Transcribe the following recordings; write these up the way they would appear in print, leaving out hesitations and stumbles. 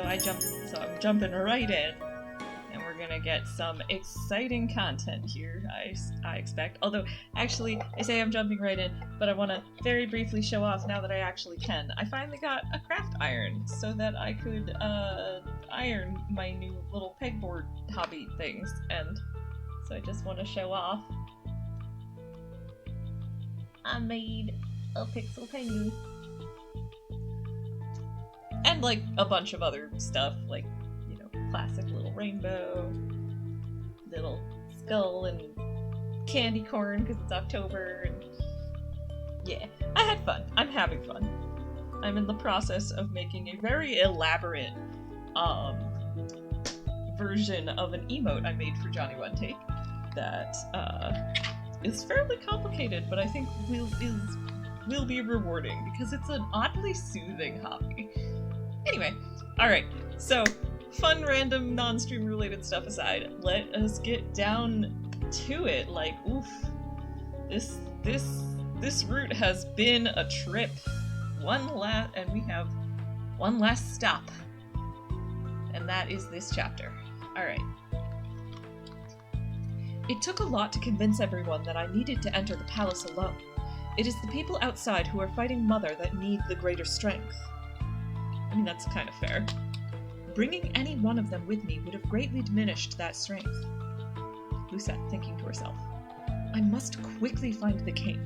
I'm jumping right in, and we're gonna get some exciting content here, I expect. Although, actually, I say I'm jumping right in, but I want to very briefly show off now that I actually can. I finally got a craft iron so that I could iron my new little pegboard hobby things, and so I just want to show off. I made a pixel penguin. And, like, a bunch of other stuff, like, you know, classic little rainbow, little skull, and candy corn, because it's October, and yeah, I had fun. I'm having fun. I'm in the process of making a very elaborate, version of an emote I made for Johnny One Take that, is fairly complicated, but I think will be rewarding, because it's an oddly soothing hobby. Anyway, alright, so, fun, random, non-stream related stuff aside, let us get down to it. Like, oof, this route has been a trip. And we have one last stop. And that is this chapter. Alright. It took a lot to convince everyone that I needed to enter the palace alone. It is the people outside who are fighting Mother that need the greater strength. I mean, that's kind of fair. Bringing any one of them with me would have greatly diminished that strength. Lucette, thinking to herself, I must quickly find the king.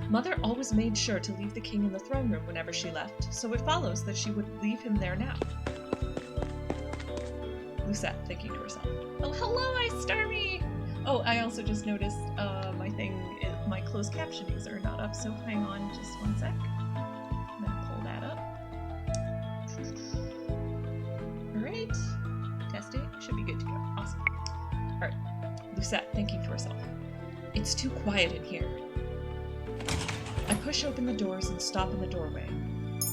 Mother always made sure to leave the king in the throne room whenever she left, so it follows that she would leave him there now. Lucette, thinking to herself, oh, hello, Starmie! Oh, I also just noticed my closed captionings are not up, so hang on just one sec. I'm gonna pull that up. Alright. Testing. Should be good to go. Awesome. Alright. Lucette, thinking to herself. It's too quiet in here. I push open the doors and stop in the doorway.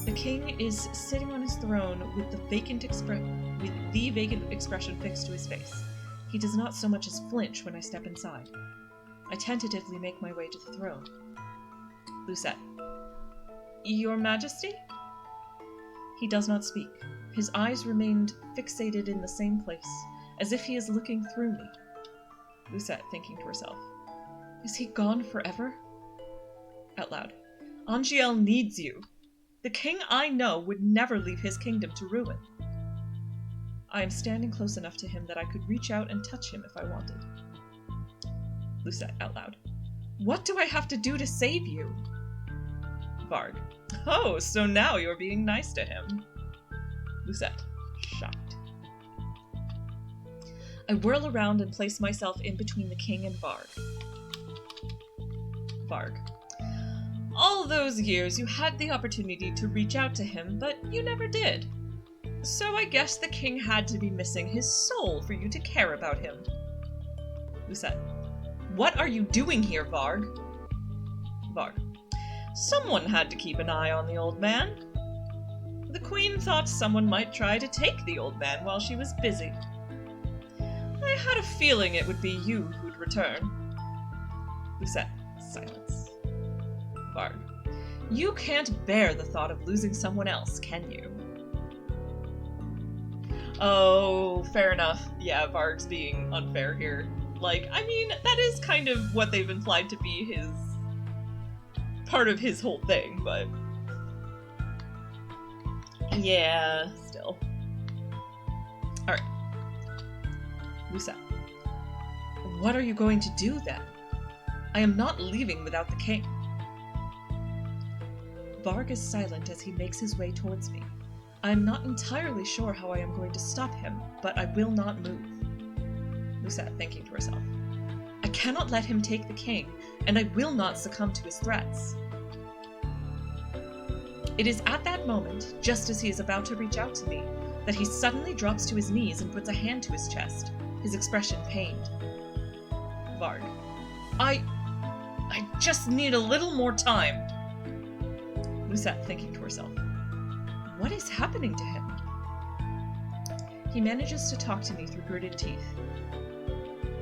The king is sitting on his throne with the vacant expression fixed to his face. He does not so much as flinch when I step inside. I tentatively make my way to the throne. Lucette. Your Majesty? He does not speak. His eyes remained fixated in the same place, as if he is looking through me. Lucette, thinking to herself. Is he gone forever? Out loud. Angiel needs you. The king I know would never leave his kingdom to ruin. I am standing close enough to him that I could reach out and touch him if I wanted. Lucette, out loud. What do I have to do to save you? Varg. Oh, so now you're being nice to him. Lucette, shocked. I whirl around and place myself in between the king and Varg. Varg. All those years you had the opportunity to reach out to him, but you never did. So I guess the king had to be missing his soul for you to care about him. Lucette. What are you doing here, Varg? Varg. Someone had to keep an eye on the old man. The queen thought someone might try to take the old man while she was busy. I had a feeling it would be you who'd return. Lucette. Silence. Varg. You can't bear the thought of losing someone else, can you? Oh, fair enough. Yeah, Varg's being unfair here. Like, I mean, that is kind of what they've implied to be his... part of his whole thing, but... yeah, still. Alright. Lucette. What are you going to do, then? I am not leaving without the king. Varg is silent as he makes his way towards me. I am not entirely sure how I am going to stop him, but I will not move. Lucette, thinking to herself. I cannot let him take the king, and I will not succumb to his threats. It is at that moment, just as he is about to reach out to me, that he suddenly drops to his knees and puts a hand to his chest, his expression pained. Varg. I just need a little more time. Lucette, thinking to herself. What is happening to him? He manages to talk to me through gritted teeth.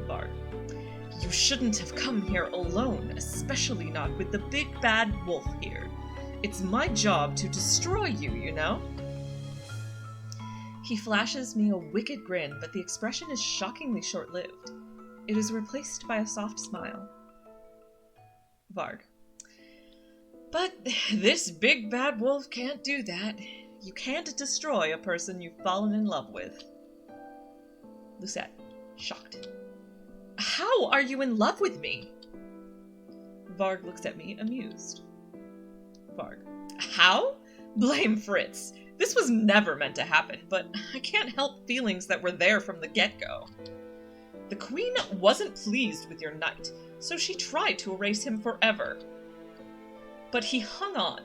Varg. You shouldn't have come here alone, especially not with the big bad wolf here. It's my job to destroy you, you know? He flashes me a wicked grin, but the expression is shockingly short-lived. It is replaced by a soft smile. Varg. But this big bad wolf can't do that. You can't destroy a person you've fallen in love with. Lucette, shocked. How are you in love with me? Varg looks at me, amused. Varg. How? Blame Fritz. This was never meant to happen, but I can't help feelings that were there from the get-go. The queen wasn't pleased with your knight, so she tried to erase him forever. But he hung on.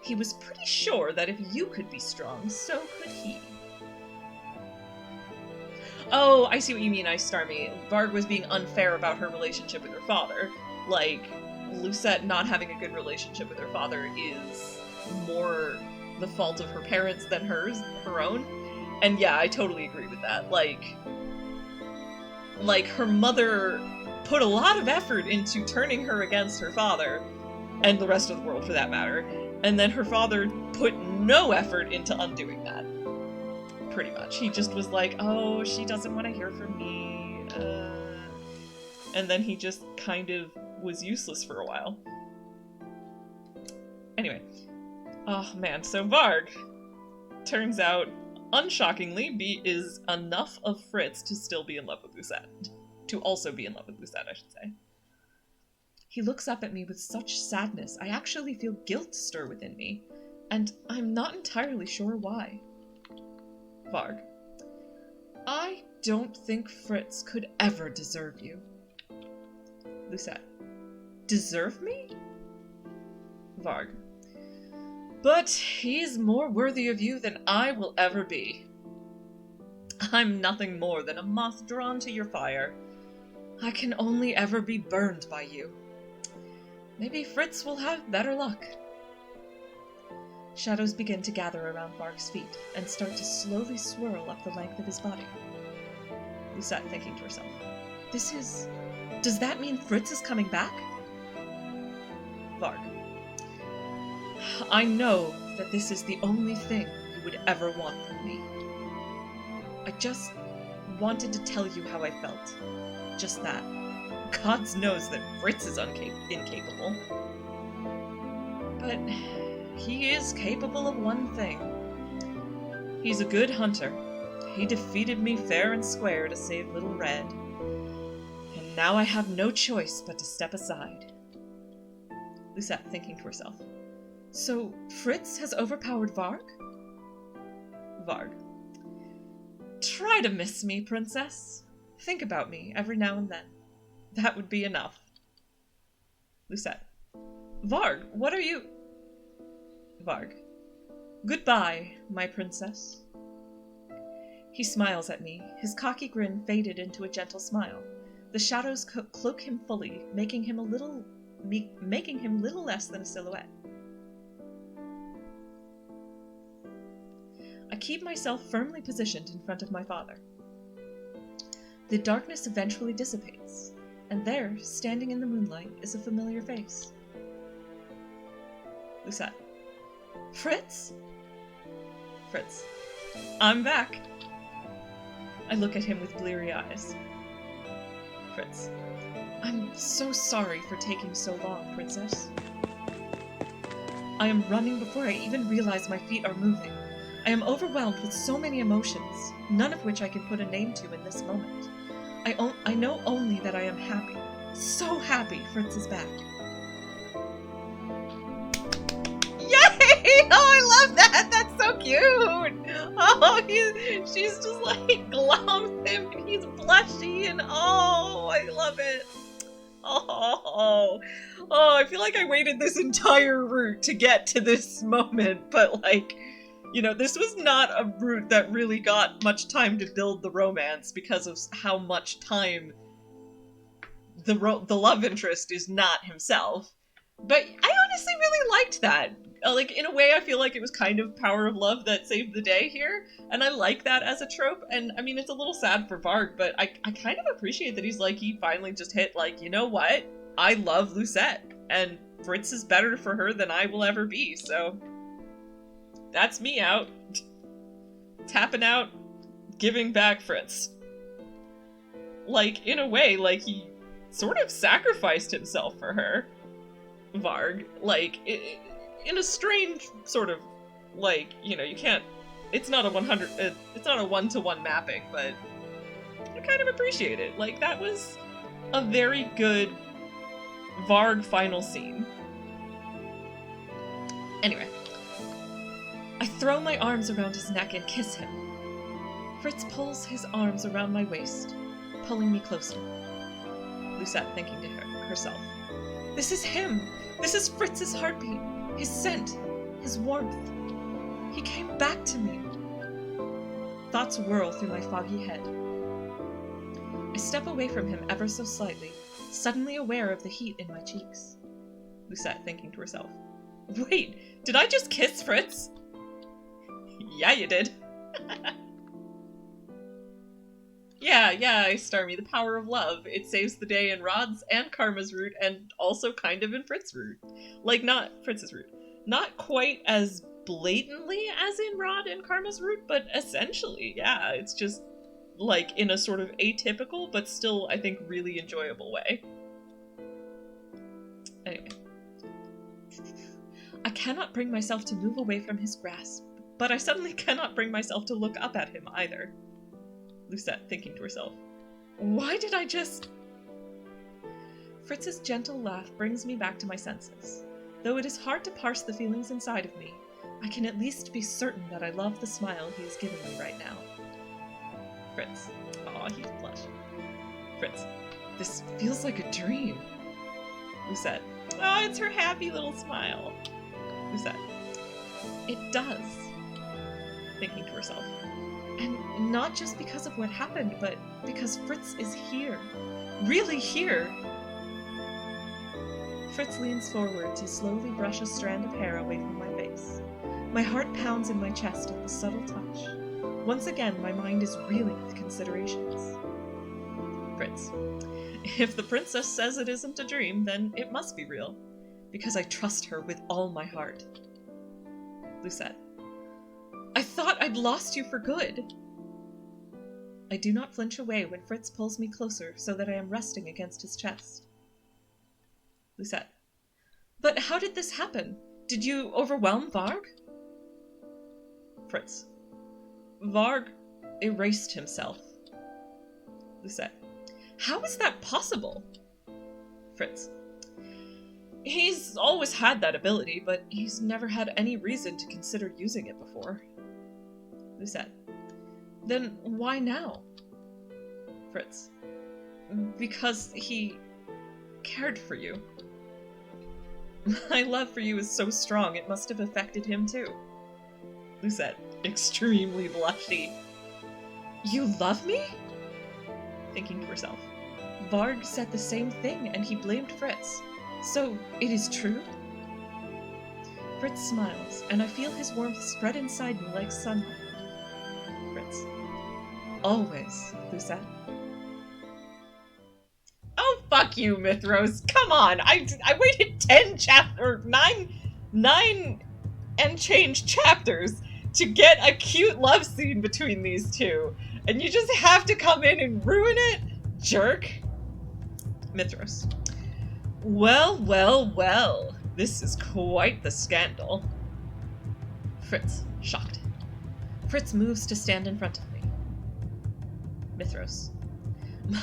He was pretty sure that if you could be strong, so could he. Oh, I see what you mean, Ice Starmie. Varg was being unfair about her relationship with her father. Like, Lucette not having a good relationship with her father is more the fault of her parents than her own. And yeah, I totally agree with that. Like her mother put a lot of effort into turning her against her father, and the rest of the world for that matter, and then her father put no effort into undoing that. Pretty much. He just was like, oh, she doesn't want to hear from me, and then he just kind of was useless for a while. Anyway. Oh man, so Varg, turns out, unshockingly, is enough of Fritz to still be in love with Lucette. To also be in love with Lucette, I should say. He looks up at me with such sadness, I actually feel guilt stir within me, and I'm not entirely sure why. Varg. I don't think Fritz could ever deserve you. Lucette. Deserve me? Varg. But he's more worthy of you than I will ever be. I'm nothing more than a moth drawn to your fire. I can only ever be burned by you. Maybe Fritz will have better luck. Shadows begin to gather around Varg's feet and start to slowly swirl up the length of his body. Lucette thinking to herself, does that mean Fritz is coming back? Varg. I know that this is the only thing you would ever want from me. I just wanted to tell you how I felt. Just that. God knows that Fritz is incapable. But he is capable of one thing. He's a good hunter. He defeated me fair and square to save Little Red. And now I have no choice but to step aside. Lucette thinking to herself. So, Fritz has overpowered Varg? Varg. Try to miss me, princess. Think about me every now and then. That would be enough. Lucette. Varg, what are you... Varg. Goodbye, my princess. He smiles at me, his cocky grin faded into a gentle smile. The shadows cloak him fully, making him little less than a silhouette. I keep myself firmly positioned in front of my father. The darkness eventually dissipates, and there, standing in the moonlight, is a familiar face. Lucette. Fritz? Fritz. I'm back. I look at him with bleary eyes. Fritz. I'm so sorry for taking so long, princess. I am running before I even realize my feet are moving. I am overwhelmed with so many emotions, none of which I can put a name to in this moment. I know only that I am happy, so happy Fritz is back. Yay! Oh, I love that! That's so cute! Oh, she's just like gloms him and he's blushy and oh, I love it. Oh, I feel like I waited this entire route to get to this moment, but like, you know, this was not a route that really got much time to build the romance because of how much time the love interest is not himself. But I honestly really liked that. Like, in a way, I feel like it was kind of power of love that saved the day here, and I like that as a trope, and I mean, it's a little sad for Varg, but I kind of appreciate that he's like, he finally just hit, like, you know what? I love Lucette, and Fritz is better for her than I will ever be, so... That's me out. Tapping out giving back Fritz. Like, in a way, like, he sort of sacrificed himself for her. Varg. Like, in a strange sort of, like, you know, you can't... It's not a 100... it's not a one-to-one mapping, but I kind of appreciate it. Like, that was a very good Varg final scene. Anyway. I throw my arms around his neck and kiss him. Fritz pulls his arms around my waist, pulling me closer. Lucette thinking to herself. This is him! This is Fritz's heartbeat! His scent! His warmth! He came back to me! Thoughts whirl through my foggy head. I step away from him ever so slightly, suddenly aware of the heat in my cheeks. Lucette thinking to herself. Wait, did I just kiss Fritz? Yeah, you did. Yeah, Starmie, the power of love. It saves the day in Rod's and Karma's route, and also kind of in Fritz's route. Like, not Fritz's route. Not quite as blatantly as in Rod and Karma's route, but essentially, yeah, it's just, like, in a sort of atypical, but still, I think, really enjoyable way. Anyway. I cannot bring myself to move away from his grasp, but I suddenly cannot bring myself to look up at him either. Lucette thinking to herself, why did I just... Fritz's gentle laugh brings me back to my senses. Though it is hard to parse the feelings inside of me, I can at least be certain that I love the smile he is giving me right now. Fritz. Aw, he's blushing. Fritz. This feels like a dream. Lucette. Oh, it's her happy little smile. Lucette. It does. Thinking to herself. And not just because of what happened, but because Fritz is here. Really here! Fritz leans forward to slowly brush a strand of hair away from my face. My heart pounds in my chest at the subtle touch. Once again, my mind is reeling with considerations. Fritz. If the princess says it isn't a dream, then it must be real. Because I trust her with all my heart. Lucette. I thought I'd lost you for good. I do not flinch away when Fritz pulls me closer so that I am resting against his chest. Lucette. But how did this happen? Did you overwhelm Varg? Fritz. Varg erased himself. Lucette. How is that possible? Fritz. He's always had that ability, but he's never had any reason to consider using it before. Lucette. Then why now? Fritz. Because he cared for you. My love for you is so strong it must have affected him too. Lucette. Extremely blushy. You love me? Thinking to herself. Varg said the same thing and he blamed Fritz. So, it is true? Fritz smiles, and I feel his warmth spread inside me like sunlight. Fritz. Always, Lucette. Oh, fuck you, Mithros. Come on! I waited 9 and change chapters to get a cute love scene between these two. And you just have to come in and ruin it? Jerk. Mithros. Well. This is quite the scandal. Fritz, shocked. Fritz moves to stand in front of me. Mithros.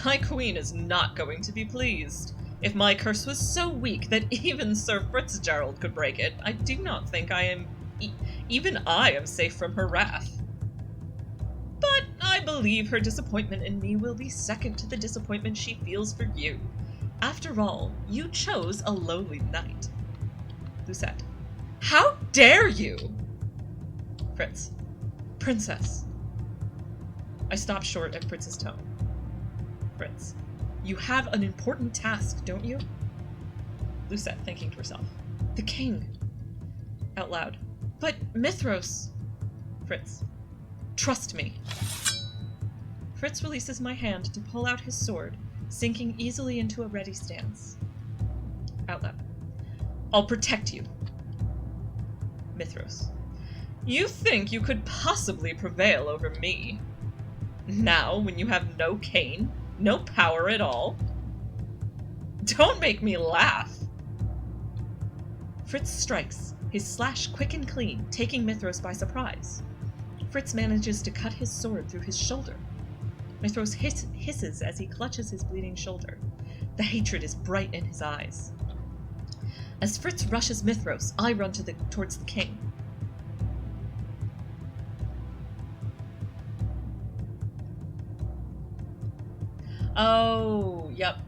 My queen is not going to be pleased. If my curse was so weak that even Sir Fitzgerald could break it, I do not think I am... even I am safe from her wrath. But I believe her disappointment in me will be second to the disappointment she feels for you. After all, you chose a lowly knight. Lucette. How dare you? Fritz. Princess. I stop short at Fritz's tone. Fritz. You have an important task, don't you? Lucette, thinking to herself. The king. Out loud. But Mithros. Fritz. Trust me. Fritz releases my hand to pull out his sword, sinking easily into a ready stance. Out loud. I'll protect you. Mithros. You think you could possibly prevail over me? Now, when you have no cane, no power at all? Don't make me laugh! Fritz strikes, his slash quick and clean, taking Mithros by surprise. Fritz manages to cut his sword through his shoulder. Mithros hisses as he clutches his bleeding shoulder. The hatred is bright in his eyes. As Fritz rushes Mithros, I run towards the king. Oh, yep.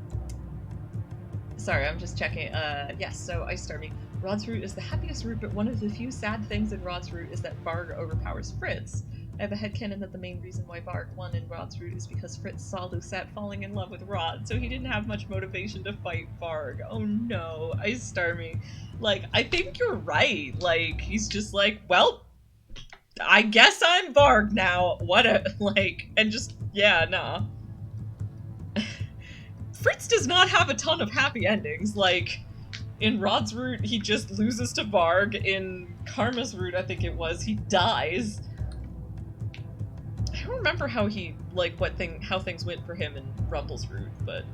Sorry, I'm just checking. Yes, so Ice Stormy. Rod's route is the happiest route, but one of the few sad things in Rod's route is that Varg overpowers Fritz. I have a headcanon that the main reason why Varg won in Rod's route is because Fritz saw Lucette falling in love with Rod, so he didn't have much motivation to fight Varg. Oh no, Ice Stormy. Like, I think you're right. Like, he's just like, well, I guess I'm Varg now. What a, like, and just, yeah, nah. Fritz does not have a ton of happy endings. Like, in Rod's route, he just loses to Varg. In Karma's route, I think it was, he dies. I don't remember how he, like, how things went for him in Rumple's route, but...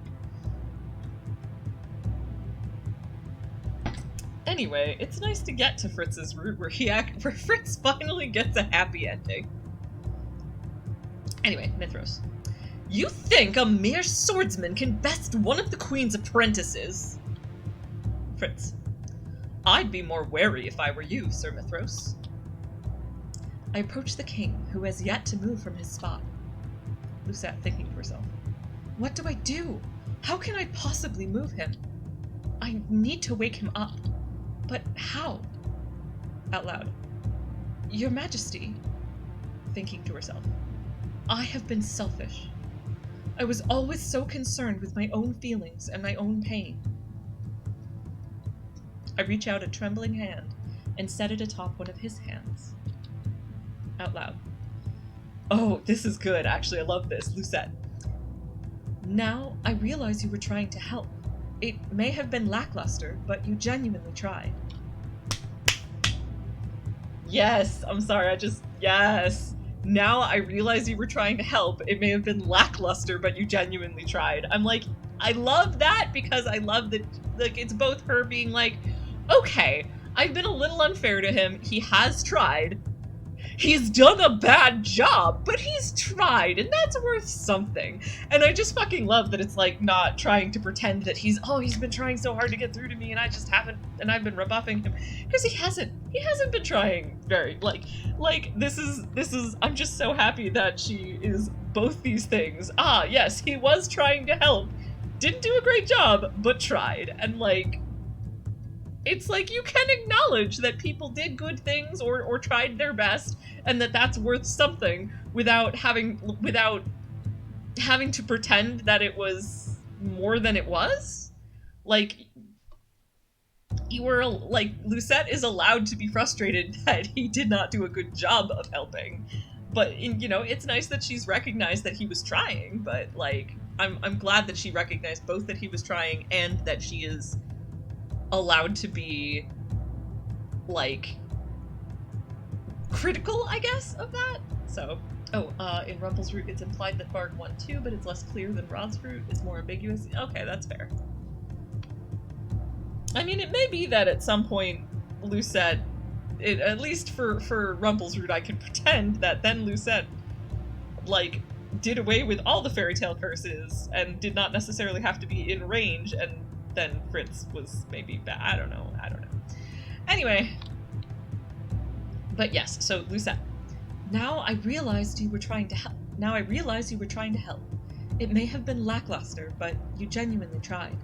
Anyway, it's nice to get to Fritz's route where where Fritz finally gets a happy ending. Anyway, Mithros. You think a mere swordsman can best one of the Queen's apprentices? Fritz. I'd be more wary if I were you, Sir Mithros. I approach the king, who has yet to move from his spot. Lucette, thinking to herself. What do I do? How can I possibly move him? I need to wake him up. But how? Out loud. Your Majesty. Thinking to herself. I have been selfish. I was always so concerned with my own feelings and my own pain. I reach out a trembling hand and set it atop one of his hands. Out loud. Oh, this is good. Actually, I love this. Lucette. Now, I realize you were trying to help. It may have been lackluster, but you genuinely tried. Yes! I'm sorry, yes! Now I realize you were trying to help. It may have been lackluster, but you genuinely tried. I'm like, I love that because I love that, like, it's both her being like, okay, I've been a little unfair to him. He has tried. He's done a bad job, but he's tried, and that's worth something. And I just fucking love that it's, like, not trying to pretend that he's been trying so hard to get through to me, and I just haven't, and I've been rebuffing him. Because he hasn't been trying very, this is, I'm just so happy that she is both these things. Ah, yes, he was trying to help, didn't do a great job, but tried, and, like, it's like you can acknowledge that people did good things or tried their best, and that's worth something without having to pretend that it was more than it was. Like, you were, like, Lucette is allowed to be frustrated that he did not do a good job of helping, but you know, it's nice that she's recognized that he was trying. But like, I'm glad that she recognized both that he was trying and that she is allowed to be, like, critical, I guess, of that. So, in Rumple's route, it's implied that Varg won too, but it's less clear than Rod's route. It's more ambiguous. Okay, that's fair. I mean, it may be that at some point, Lucette, at least for Rumple's route, I can pretend that then Lucette, like, did away with all the fairy tale curses and did not necessarily have to be in range, and then Fritz was maybe bad. I don't know. Anyway. But yes, so Lucette. Now I realized you were trying to help. It may have been lackluster, but you genuinely tried.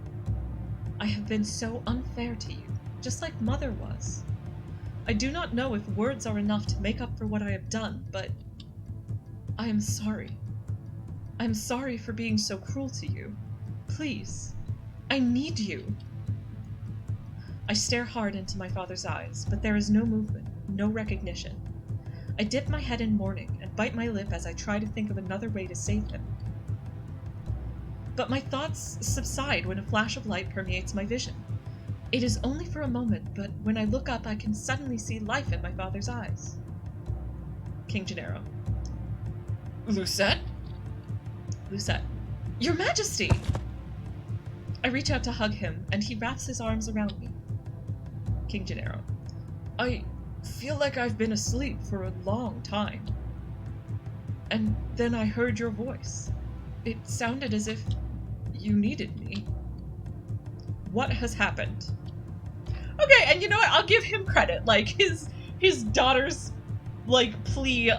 I have been so unfair to you, just like Mother was. I do not know if words are enough to make up for what I have done, but I am sorry. I am sorry for being so cruel to you. Please. I need you. I stare hard into my father's eyes, but there is no movement, no recognition. I dip my head in mourning and bite my lip as I try to think of another way to save him. But my thoughts subside when a flash of light permeates my vision. It is only for a moment, but when I look up, I can suddenly see life in my father's eyes. King Gennaro. Lucette? Lucette. Your Majesty! I reach out to hug him, and he wraps his arms around me. King Gennaro. I feel like I've been asleep for a long time. And then I heard your voice. It sounded as if you needed me. What has happened? Okay, and you know what? I'll give him credit. Like, his daughter's, like, plea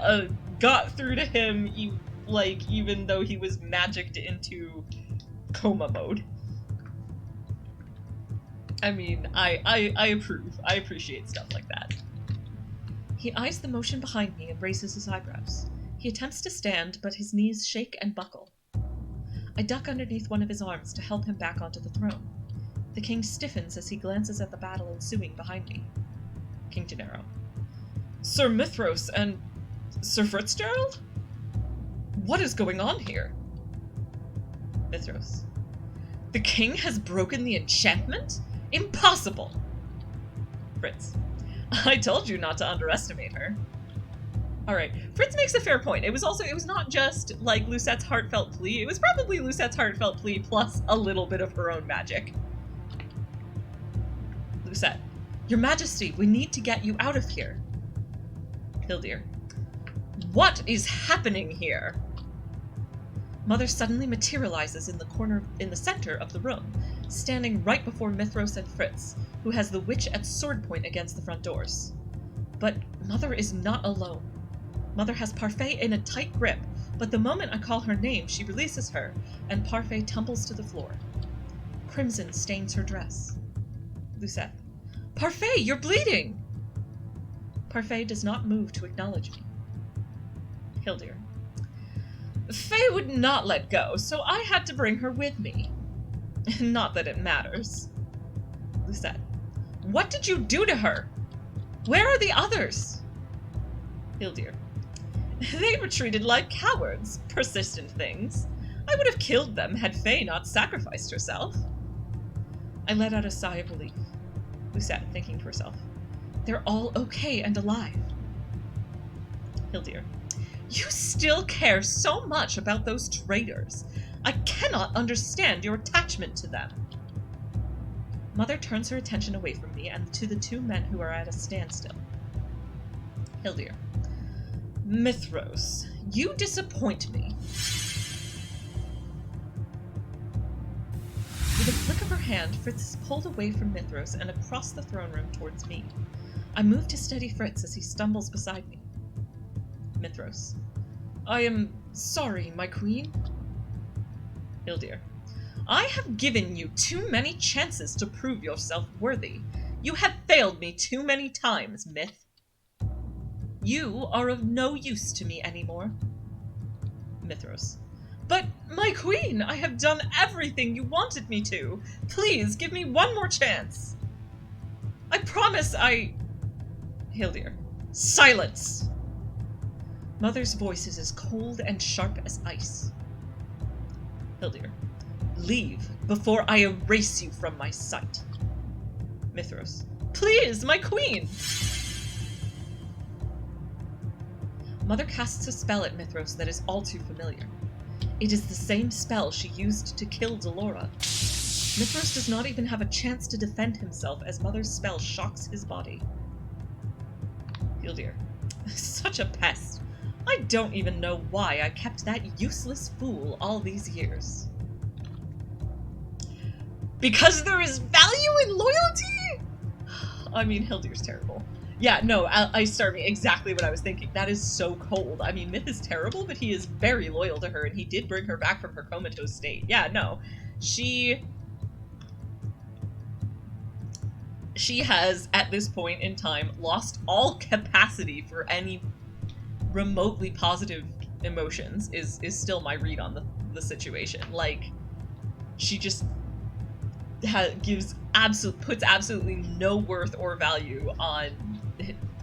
got through to him, even though he was magicked into coma mode. I mean, I approve. I appreciate stuff like that. He eyes the motion behind me and raises his eyebrows. He attempts to stand, but his knees shake and buckle. I duck underneath one of his arms to help him back onto the throne. The king stiffens as he glances at the battle ensuing behind me. King Gennaro. Sir Mithros and Sir Fitzgerald? What is going on here? Mithros. The king has broken the enchantment? Impossible! Fritz. I told you not to underestimate her. Alright, Fritz makes a fair point. It was not just, like, Lucette's heartfelt plea. It was probably Lucette's heartfelt plea plus a little bit of her own magic. Lucette. Your Majesty, we need to get you out of here. Hildir. What is happening here? Mother suddenly materializes in the center of the room, standing right before Mithros and Fritz, who has the witch at sword point against the front doors. But Mother is not alone. Mother has Parfait in a tight grip, but the moment I call her name, she releases her, and Parfait tumbles to the floor. Crimson stains her dress. Lucette. Parfait, you're bleeding! Parfait does not move to acknowledge me. Hildir. Faye would not let go, so I had to bring her with me. Not that it matters. Lucette. What did you do to her? Where are the others? Hildir. They retreated like cowards, persistent things. I would have killed them had Faye not sacrificed herself. I let out a sigh of relief. Lucette, thinking to herself. They're all okay and alive. Hildir. You still care so much about those traitors. I cannot understand your attachment to them. Mother turns her attention away from me and to the two men who are at a standstill. Hildir. Mithros, you disappoint me. With a flick of her hand, Fritz is pulled away from Mithros and across the throne room towards me. I move to steady Fritz as he stumbles beside me. Mithros. I am sorry, my queen. Hildir. I have given you too many chances to prove yourself worthy. You have failed me too many times, Myth. You are of no use to me anymore. Mithros. But, my queen, I have done everything you wanted me to. Please, give me one more chance. I promise I... Hildir. Silence! Mother's voice is as cold and sharp as ice. Hildir. Leave before I erase you from my sight. Mithros. Please, my queen! Mother casts a spell at Mithros that is all too familiar. It is the same spell she used to kill Delora. Mithros does not even have a chance to defend himself as Mother's spell shocks his body. Hildir. Such a pest. I don't even know why I kept that useless fool all these years. Because there is value in loyalty? I mean, Hildir's terrible. Yeah, no, I start me exactly what I was thinking. That is so cold. I mean, Myth is terrible, but he is very loyal to her, and he did bring her back from her comatose state. Yeah, no. She has, at this point in time, lost all capacity for any remotely positive emotions, is still my read on the situation. Like, she just puts absolutely no worth or value on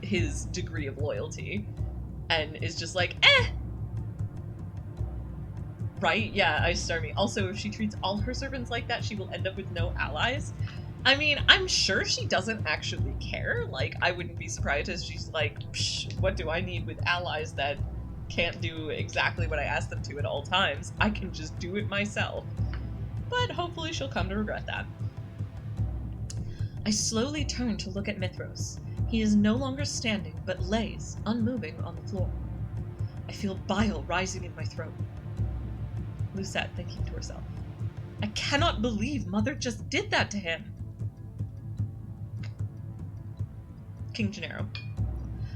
his degree of loyalty, and is just like, eh! Right? Yeah, I start me. Also, if she treats all her servants like that, she will end up with no allies. I mean, I'm sure she doesn't actually care. Like, I wouldn't be surprised if she's like, psh, what do I need with allies that can't do exactly what I ask them to at all times. I can just do it myself. But hopefully she'll come to regret that. I slowly turn to look at Mithros. He is no longer standing, but lays, unmoving, on the floor. I feel bile rising in my throat. Lucette thinking to herself, I cannot believe Mother just did that to him. King Gennaro.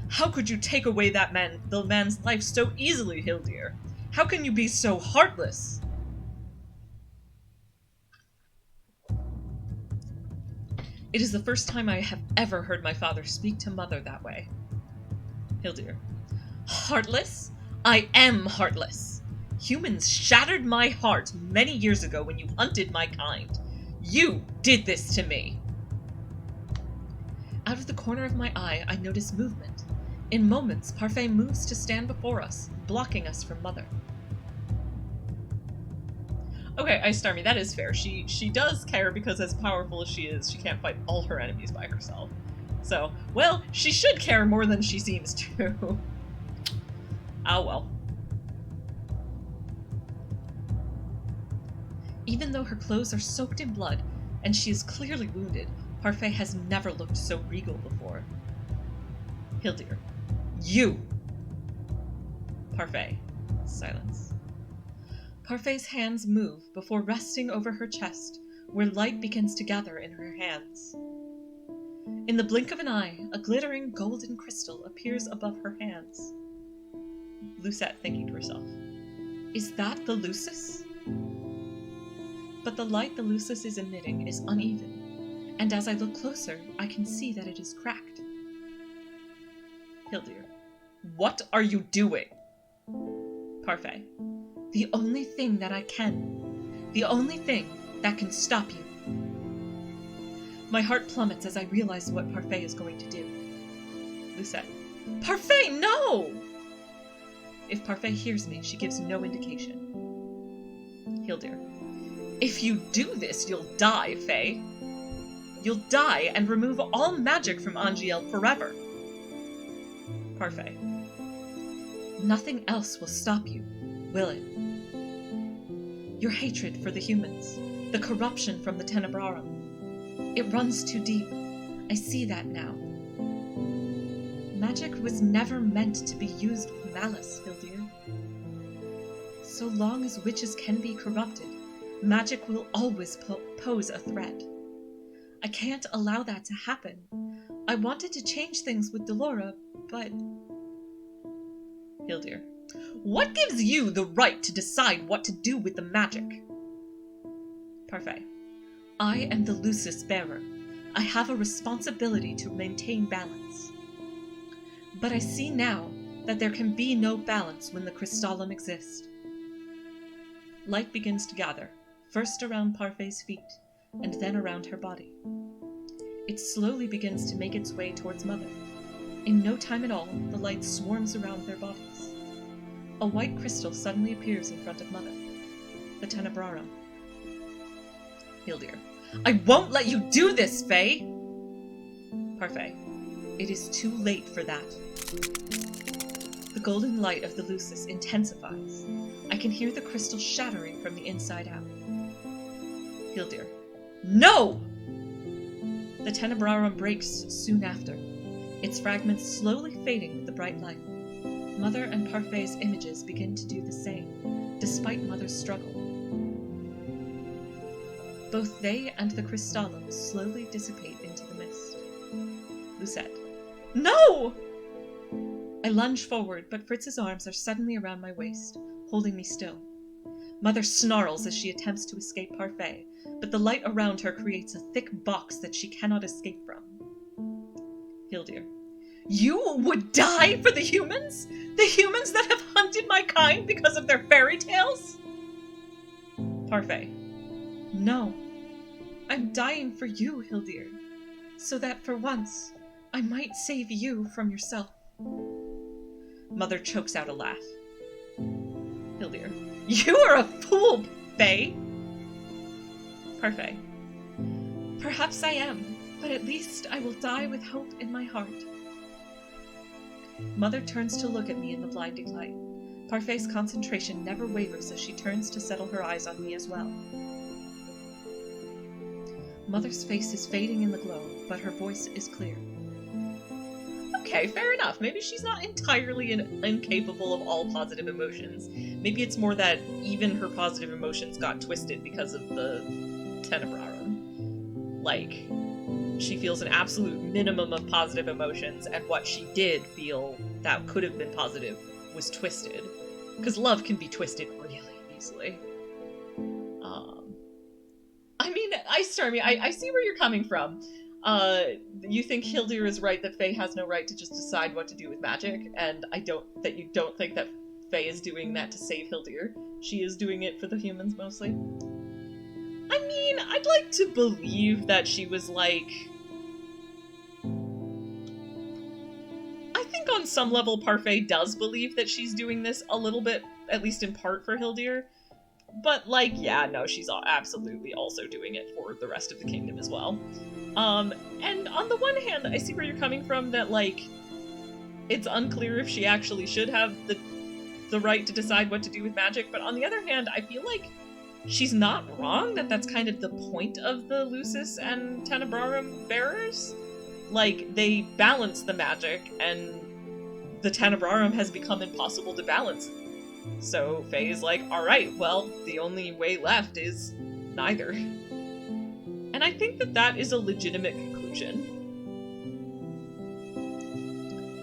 How could you take away the man's life so easily, Hildir? How can you be so heartless? It is the first time I have ever heard my father speak to Mother that way. Hildir. Heartless? I am heartless. Humans shattered my heart many years ago when you hunted my kind. You did this to me. Out of the corner of my eye, I notice movement. In moments, Parfait moves to stand before us, blocking us from Mother. Okay, Ice Starmie, that is fair. She does care because as powerful as she is, she can't fight all her enemies by herself. So, well, she should care more than she seems to. Ah, well. Even though her clothes are soaked in blood, and she is clearly wounded, Parfait has never looked so regal before. Hildir. You! Parfait. Silence. Parfait's hands move before resting over her chest, where light begins to gather in her hands. In the blink of an eye, a glittering golden crystal appears above her hands. Lucette thinking to herself, is that the Lucis? But the light the Lucis is emitting is uneven, and as I look closer, I can see that it is cracked. Hildir. What are you doing? Parfait. The only thing that I can. The only thing that can stop you. My heart plummets as I realize what Parfait is going to do. Lucette. Parfait, no! If Parfait hears me, she gives no indication. Hildir. If you do this, you'll die, Faye. You'll die and remove all magic from Angiel forever. Parfait. Nothing else will stop you, will it? Your hatred for the humans, the corruption from the Tenebrarum. It runs too deep. I see that now. Magic was never meant to be used with malice, Hildir. So long as witches can be corrupted, magic will always pose a threat. I can't allow that to happen. I wanted to change things with Delora, but... Hildir. What gives you the right to decide what to do with the magic? Parfait. I am the Lucis bearer. I have a responsibility to maintain balance. But I see now that there can be no balance when the Crystallum exists. Light begins to gather, first around Parfait's feet, and then around her body. It slowly begins to make its way towards Mother. In no time at all, the light swarms around their bodies. A white crystal suddenly appears in front of Mother. The Tenebrarum. Hildir. I won't let you do this, Faye! Parfait. It is too late for that. The golden light of the Lucis intensifies. I can hear the crystal shattering from the inside out. Hildir. No! The Tenebrarum breaks soon after, its fragments slowly fading with the bright light. Mother and Parfait's images begin to do the same, despite Mother's struggle. Both they and the Crystallum slowly dissipate into the mist. Lucette. No! I lunge forward, but Fritz's arms are suddenly around my waist, holding me still. Mother snarls as she attempts to escape Parfait, but the light around her creates a thick box that she cannot escape from. Hildir. You would die for the humans? The humans that have hunted my kind because of their fairy tales? Parfait. No. I'm dying for you, Hildir, so that for once I might save you from yourself. Mother chokes out a laugh. Hildir. You are a fool, Faye! Parfait. Perhaps I am, but at least I will die with hope in my heart. Mother turns to look at me in the blinding light. Parfait's concentration never wavers as she turns to settle her eyes on me as well. Mother's face is fading in the glow, but her voice is clear. Okay, fair enough. Maybe she's not entirely incapable of all positive emotions. Maybe it's more that even her positive emotions got twisted because of the Tenebrarum. Like, she feels an absolute minimum of positive emotions, and what she did feel that could have been positive was twisted. Because love can be twisted really easily. I mean, Stormy, I see where you're coming from. You think Hildir is right that Faye has no right to just decide what to do with magic, and you don't think that Faye is doing that to save Hildir. She is doing it for the humans mostly. I mean, I'd like to believe that she was like... I think on some level Parfait does believe that she's doing this a little bit, at least in part, for Hildir. But, like, yeah, no, she's absolutely also doing it for the rest of the kingdom as well. And on the one hand, I see where you're coming from, that, like, it's unclear if she actually should have the right to decide what to do with magic, but on the other hand, I feel like she's not wrong that that's kind of the point of the Lucis and Tenebrarum bearers. Like, they balance the magic, and the Tenebrarum has become impossible to balance. So Faye is like, alright, well, the only way left is neither. And I think that that is a legitimate conclusion.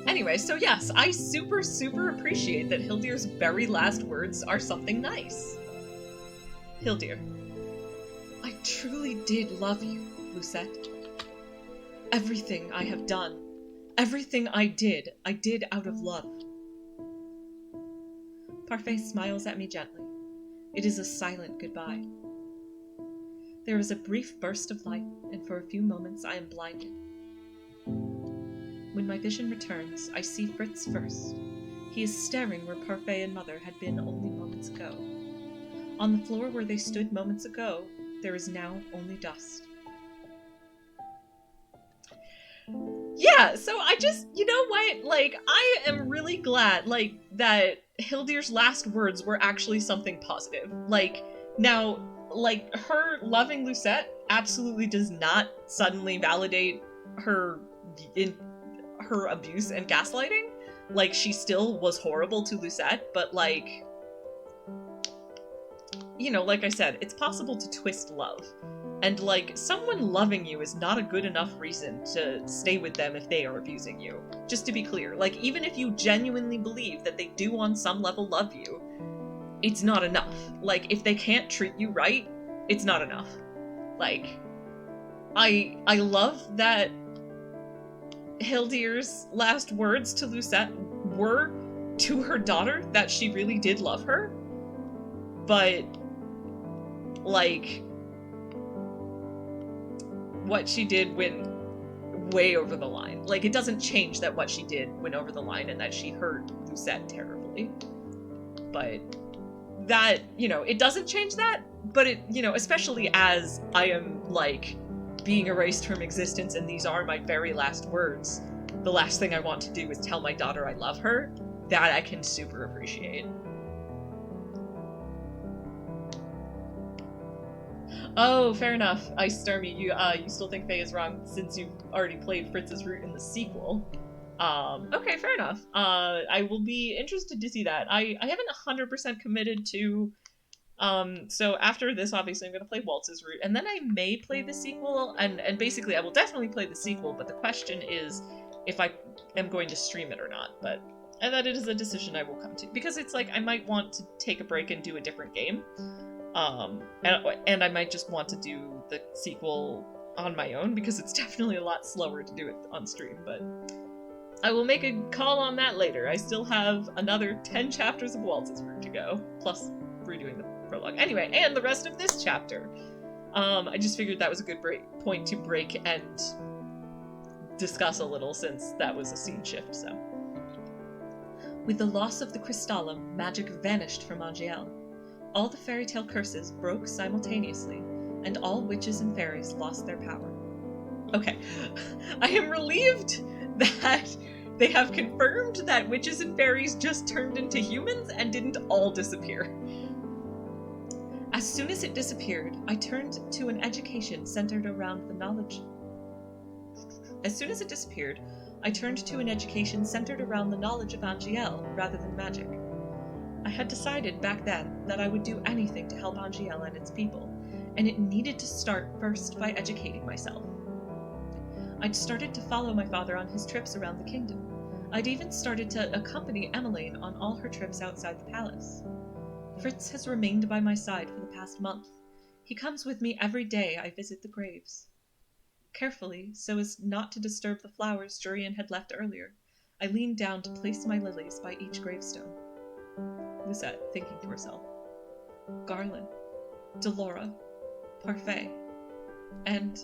Anyway, so yes, I super appreciate that Hildir's very last words are something nice. Hildir, I truly did love you, Lucette. Everything I have done, everything I did out of love. Parfait smiles at me gently. It is a silent goodbye. There is a brief burst of light, and for a few moments I am blinded. When my vision returns, I see Fritz first. He is staring where Parfait and Mother had been only moments ago. On the floor where they stood moments ago, there is now only dust. Yeah, so I just, you know what, like, I am really glad, like, that Hildir's last words were actually something positive. Like, now, like, her loving Lucette absolutely does not suddenly validate her abuse and gaslighting. Like, she still was horrible to Lucette, but, like, you know, like I said, it's possible to twist love. And, like, someone loving you is not a good enough reason to stay with them if they are abusing you. Just to be clear, like, even if you genuinely believe that they do on some level love you, it's not enough. Like, if they can't treat you right, it's not enough. Like, I love that Hildir's last words to Lucette were to her daughter that she really did love her, but, like, what she did went way over the line. Like, it doesn't change that what she did went over the line and that she hurt Lucette terribly. But that, you know, it doesn't change that, but it, you know, especially as I am, like, being erased from existence and these are my very last words, the last thing I want to do is tell my daughter I love her, that I can super appreciate. Oh, fair enough. Stormy, you still think Faye is wrong since you've already played Fritz's Route in the sequel. Okay, fair enough. I will be interested to see that. I haven't 100% committed to, so after this, obviously, I'm going to play Waltz's Route, and then I may play the sequel, and basically I will definitely play the sequel, but the question is if I am going to stream it or not, and that it is a decision I will come to, because it's like, I might want to take a break and do a different game. And I might just want to do the sequel on my own, because it's definitely a lot slower to do it on stream, but I will make a call on that later. I still have another 10 chapters of Waltz's Route to go, plus redoing the prologue. Anyway, and the rest of this chapter. I just figured that was a good point to break and discuss a little, since that was a scene shift, so. With the loss of the Crystallum, magic vanished from Angiel. All the fairy tale curses broke simultaneously, and all witches and fairies lost their power. Okay, I am relieved that They have confirmed that witches and fairies just turned into humans and didn't all disappear. As soon as it disappeared, I turned to an education centered around the knowledge. As soon as it disappeared, I turned to an education centered around the knowledge of Angiel rather than magic. I had decided back then that I would do anything to help Angiel and its people, and it needed to start first by educating myself. I'd started to follow my father on his trips around the kingdom. I'd even started to accompany Emmeline on all her trips outside the palace. Fritz has remained by my side for the past month. He comes with me every day I visit the graves. Carefully, so as not to disturb the flowers Jurian had left earlier, I leaned down to place my lilies by each gravestone. Lucette, thinking to herself. Garland, Delora, Parfait, and...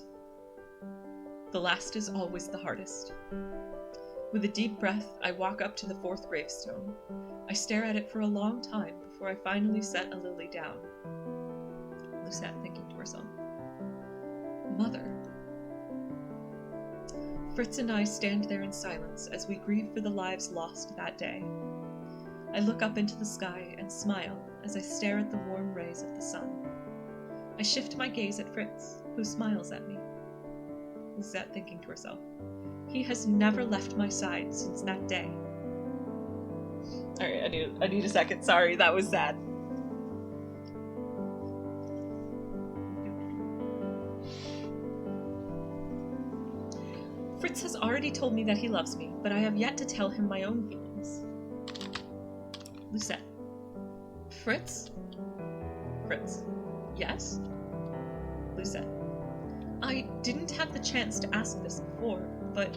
the last is always the hardest. With a deep breath, I walk up to the fourth gravestone. I stare at it for a long time before I finally set a lily down. Lucette, thinking to herself. Mother. Fritz and I stand there in silence as we grieve for the lives lost that day. I look up into the sky and smile as I stare at the warm rays of the sun. I shift my gaze at Fritz, who smiles at me. Lucette, thinking to herself. He has never left my side since that day. Alright, I need a second. Sorry, that was sad. Fritz has already told me that he loves me, but I have yet to tell him my own feelings. Lucette. Fritz? Fritz. Yes? Lucette. I didn't have the chance to ask this before, but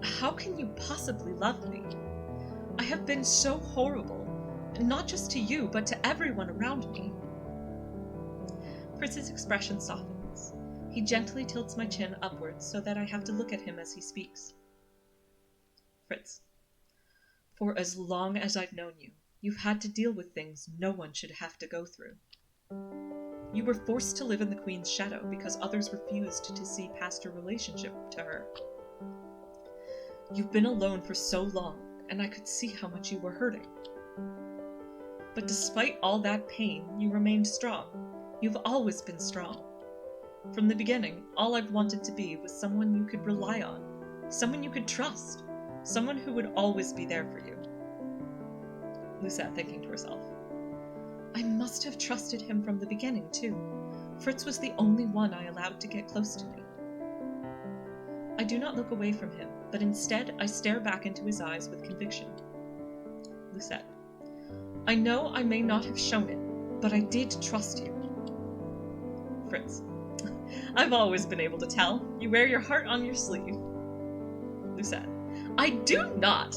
how can you possibly love me? I have been so horrible, not just to you, but to everyone around me. Fritz's expression softens. He gently tilts my chin upwards so that I have to look at him as he speaks. Fritz. For as long as I've known you, you've had to deal with things no one should have to go through. You were forced to live in the Queen's shadow because others refused to see past your relationship to her. You've been alone for so long, and I could see how much you were hurting. But despite all that pain, you remained strong. You've always been strong. From the beginning, all I've wanted to be was someone you could rely on, someone you could trust, someone who would always be there for you. Lucette, thinking to herself. I must have trusted him from the beginning, too. Fritz was the only one I allowed to get close to me. I do not look away from him, but instead I stare back into his eyes with conviction. Lucette. I know I may not have shown it, but I did trust you. Fritz. I've always been able to tell. You wear your heart on your sleeve. Lucette. I do not!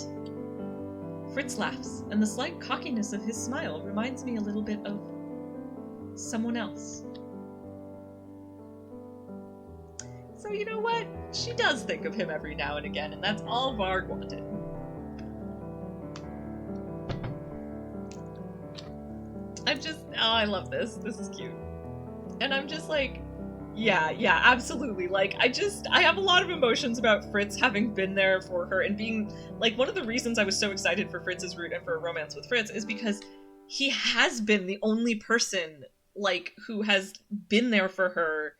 Fritz laughs, and the slight cockiness of his smile reminds me a little bit of someone else. So you know what? She does think of him every now and again, and that's all Varg wanted. I love this. This is cute. And I'm just like, yeah, absolutely. Like, I have a lot of emotions about Fritz having been there for her and being, like, one of the reasons I was so excited for Fritz's Route and for a romance with Fritz is because he has been the only person, like, who has been there for her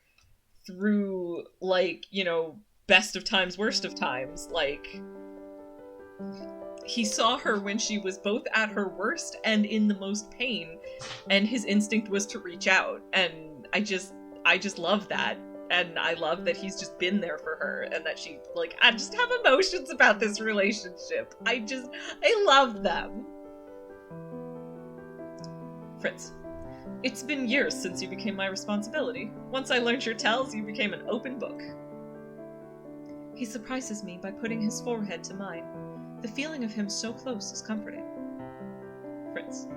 through, like, you know, best of times, worst of times. Like, he saw her when she was both at her worst and in the most pain, and his instinct was to reach out, and I just love that, and I love that he's just been there for her, and that she, like, I just have emotions about this relationship. I love them. Fritz. It's been years since you became my responsibility. Once I learned your tells, you became an open book. He surprises me by putting his forehead to mine. The feeling of him so close is comforting. Fritz.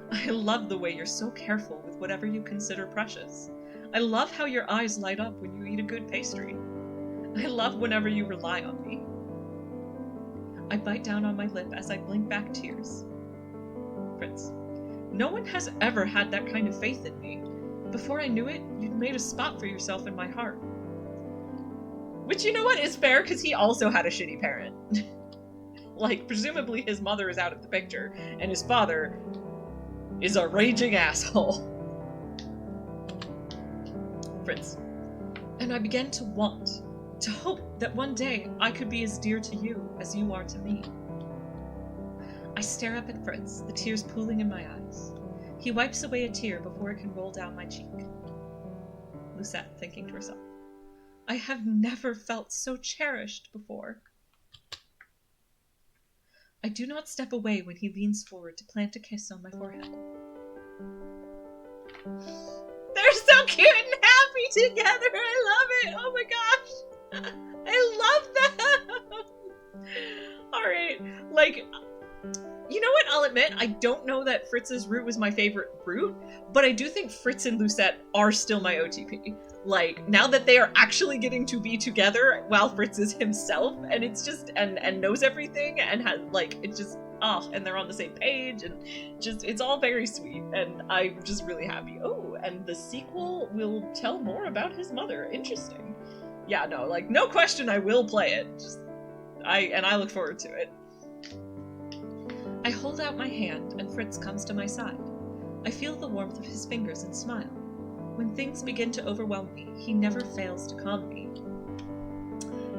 I love the way you're so careful with whatever you consider precious. I love how your eyes light up when you eat a good pastry. I love whenever you rely on me. I bite down on my lip as I blink back tears. Fritz. No one has ever had that kind of faith in me. Before I knew it, you'd made a spot for yourself in my heart. Which, you know what, is fair, because he also had a shitty parent. Like, presumably his mother is out of the picture, and his father is a raging asshole. Fritz. And I began to want, to hope that one day I could be as dear to you as you are to me. I stare up at Fritz, the tears pooling in my eyes. He wipes away a tear before it can roll down my cheek. Lucette, thinking to herself, I have never felt so cherished before. I do not step away when he leans forward to plant a kiss on my forehead. They're so cute and happy together! I love it! Oh my gosh! I love them! Alright, like, you know what, I'll admit, I don't know that Fritz's route was my favorite route, but I do think Fritz and Lucette are still my OTP. Like, now that they are actually getting to be together while Fritz is himself, and it's just, and knows everything, and has, like, it's just, and they're on the same page, and just, it's all very sweet, and I'm just really happy. Oh, and the sequel will tell more about his mother. Interesting. Yeah, no, like, no question I will play it. Just, I look forward to it. I hold out my hand, and Fritz comes to my side. I feel the warmth of his fingers and smile. When things begin to overwhelm me, he never fails to calm me.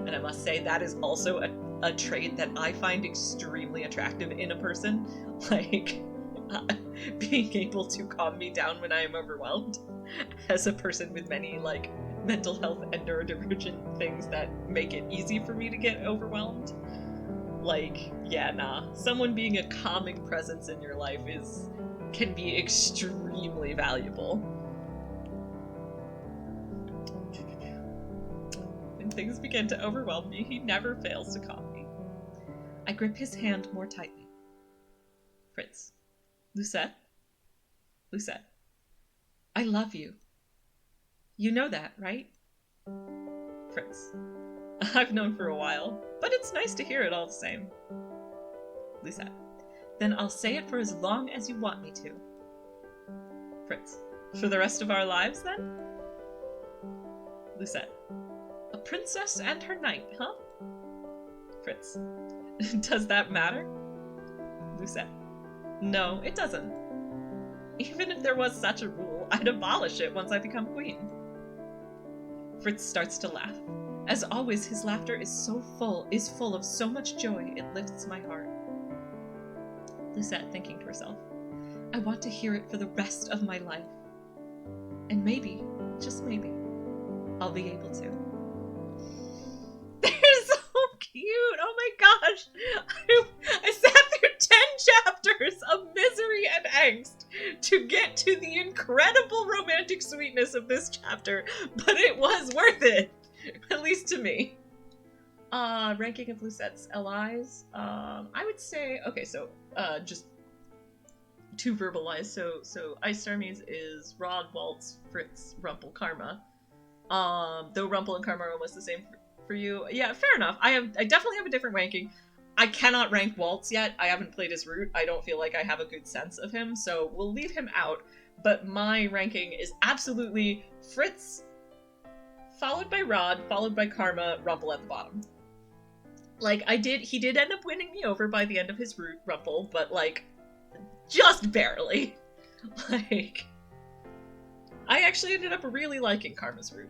And I must say, that is also a trait that I find extremely attractive in a person. Like, being able to calm me down when I am overwhelmed. As a person with many, like, mental health and neurodivergent things that make it easy for me to get overwhelmed. Like, yeah, nah. Someone being a calming presence in your life can be extremely valuable. When things begin to overwhelm me, he never fails to calm me. I grip his hand more tightly. Fritz. Lucette? Lucette. I love you. You know that, right? Fritz. I've known for a while, but it's nice to hear it all the same. Lucette. Then I'll say it for as long as you want me to. Fritz. For the rest of our lives, then? Lucette. A princess and her knight, huh? Fritz. Does that matter? Lucette. No, it doesn't. Even if there was such a rule, I'd abolish it once I become queen. Fritz starts to laugh. As always, his laughter is full of so much joy, it lifts my heart. Lucette, thinking to herself, I want to hear it for the rest of my life. And maybe, just maybe, I'll be able to. They're so cute! Oh my gosh! I sat through 10 chapters of misery and angst to get to the incredible romantic sweetness of this chapter, but it was worth it! At least to me. Ranking of Lucette's LIs. I would say, okay, so, just to verbalize, so Ice Armies is Rod, Waltz, Fritz, Rumple, Karma. Though Rumple and Karma are almost the same for you. Yeah, fair enough. I definitely have a different ranking. I cannot rank Waltz yet. I haven't played his route. I don't feel like I have a good sense of him, so we'll leave him out. But my ranking is absolutely Fritz, followed by Rod, followed by Karma, Rumple at the bottom. Like, he did end up winning me over by the end of his route, Rumple, but, like, just barely. Like, I actually ended up really liking Karma's route.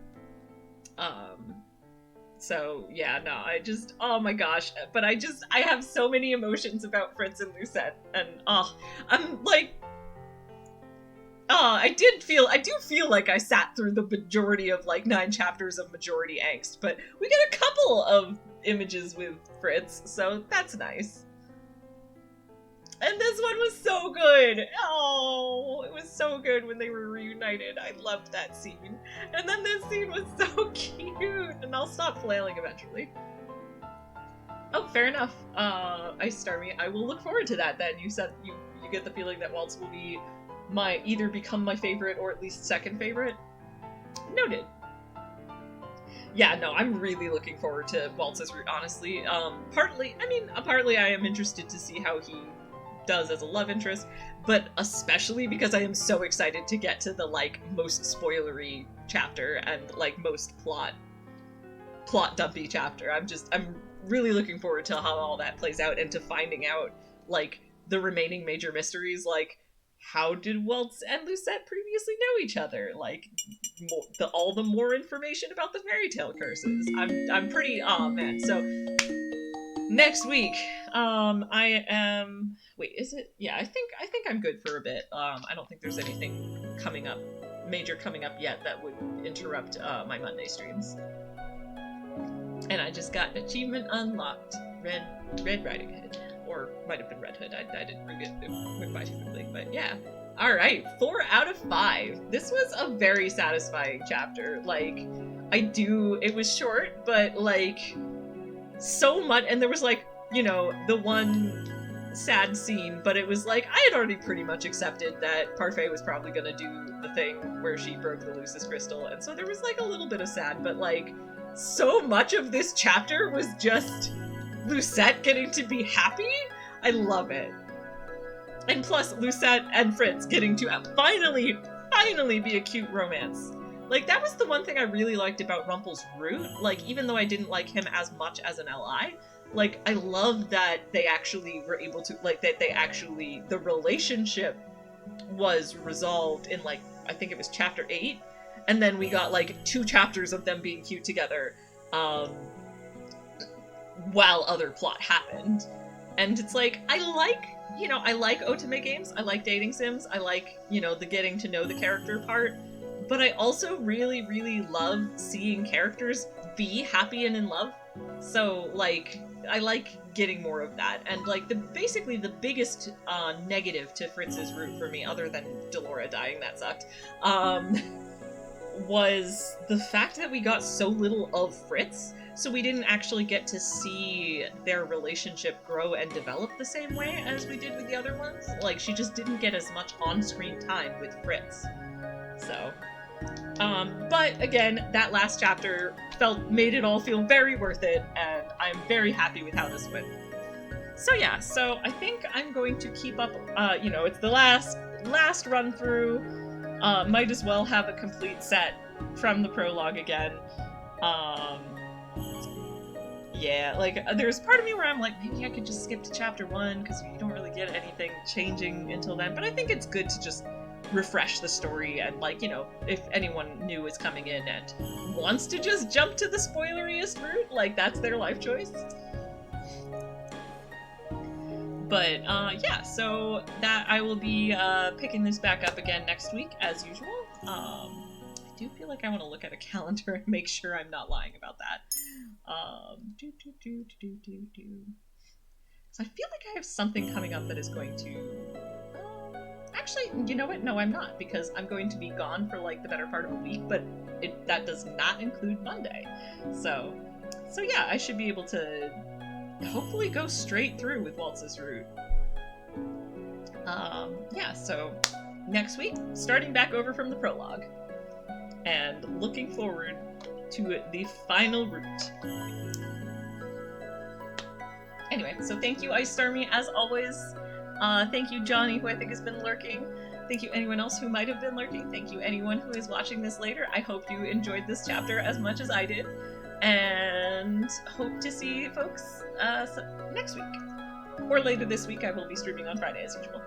So, yeah, no, oh my gosh, but I have so many emotions about Fritz and Lucette, and, I'm, like, I do feel like I sat through the majority of, like, 9 chapters of majority angst, but we get a couple of images with Fritz, so that's nice. And this one was so good! Oh, it was so good when they were reunited. I loved that scene. And then this scene was so cute! And I'll stop flailing eventually. Oh, fair enough. Ice Starmie, I will look forward to that then. You said you get the feeling that Waltz will be either become my favorite or at least second favorite. Noted. Yeah, no, I'm really looking forward to Waltz's route, honestly. Partly I am interested to see how he does as a love interest, but especially because I am so excited to get to the, like, most spoilery chapter and, like, most plot plot dumpy chapter. I'm really looking forward to how all that plays out and to finding out, like, the remaining major mysteries, like, how did Waltz and Lucette previously know each other? Like, all the more information about the fairy tale curses. I'm pretty, oh man. So, next week, I am, wait, is it? Yeah, I think I'm good for a bit. I don't think there's anything major coming up yet that would interrupt, my Monday streams. And I just got an achievement unlocked. Red Riding Hood. Or might have been Red Hood. I didn't forget. It went by too quickly. But yeah. Alright, 4 out of 5. This was a very satisfying chapter. Like, it was short, but like, so much. And there was like, you know, the one sad scene, but it was like, I had already pretty much accepted that Parfait was probably gonna do the thing where she broke the Lucis crystal. And so there was like a little bit of sad, but like, so much of this chapter was just Lucette getting to be happy. I love it. And plus Lucette and Fritz getting to finally be a cute romance. Like, that was the one thing I really liked about Rumple's route. Like, even though I didn't like him as much as an LI, like, I love that they actually were able to, like, the relationship was resolved in, like, I think it was chapter 8. And then we got, like, 2 chapters of them being cute together, while other plot happened. And it's like, I like otome games, I like dating sims, I like, you know, the getting to know the character part, but I also really, really love seeing characters be happy and in love. So, like, I like getting more of that. And, like, basically the biggest negative to Fritz's route for me, other than Delora dying, that sucked, was the fact that we got so little of Fritz, so we didn't actually get to see their relationship grow and develop the same way as we did with the other ones. Like, she just didn't get as much on-screen time with Fritz. So, but again, that last chapter made it all feel very worth it, and I'm very happy with how this went. So yeah, so I think I'm going to keep up, you know, it's the last run through. Might as well have a complete set from the prologue again. Yeah, like, there's part of me where I'm like, maybe I could just skip to chapter 1, because you don't really get anything changing until then, but I think it's good to just refresh the story, and, like, you know, if anyone new is coming in and wants to just jump to the spoileriest route, like, that's their life choice. But, yeah, so that I will be, picking this back up again next week, as usual. I do feel like I want to look at a calendar and make sure I'm not lying about that. So I feel like I have something coming up that is going to... actually, you know what? No, I'm not, because I'm going to be gone for, like, the better part of a week, but that does not include Monday. So yeah, I should be able to hopefully go straight through with Waltz's route. Yeah, so next week, starting back over from the prologue, and looking forward to the final route. Anyway, so thank you, Ice Stormy, as always. Thank you, Johnny, who I think has been lurking. Thank you, anyone else who might have been lurking. Thank you, anyone who is watching this later. I hope you enjoyed this chapter as much as I did. And hope to see folks next week. Or later this week. I will be streaming on Friday as usual.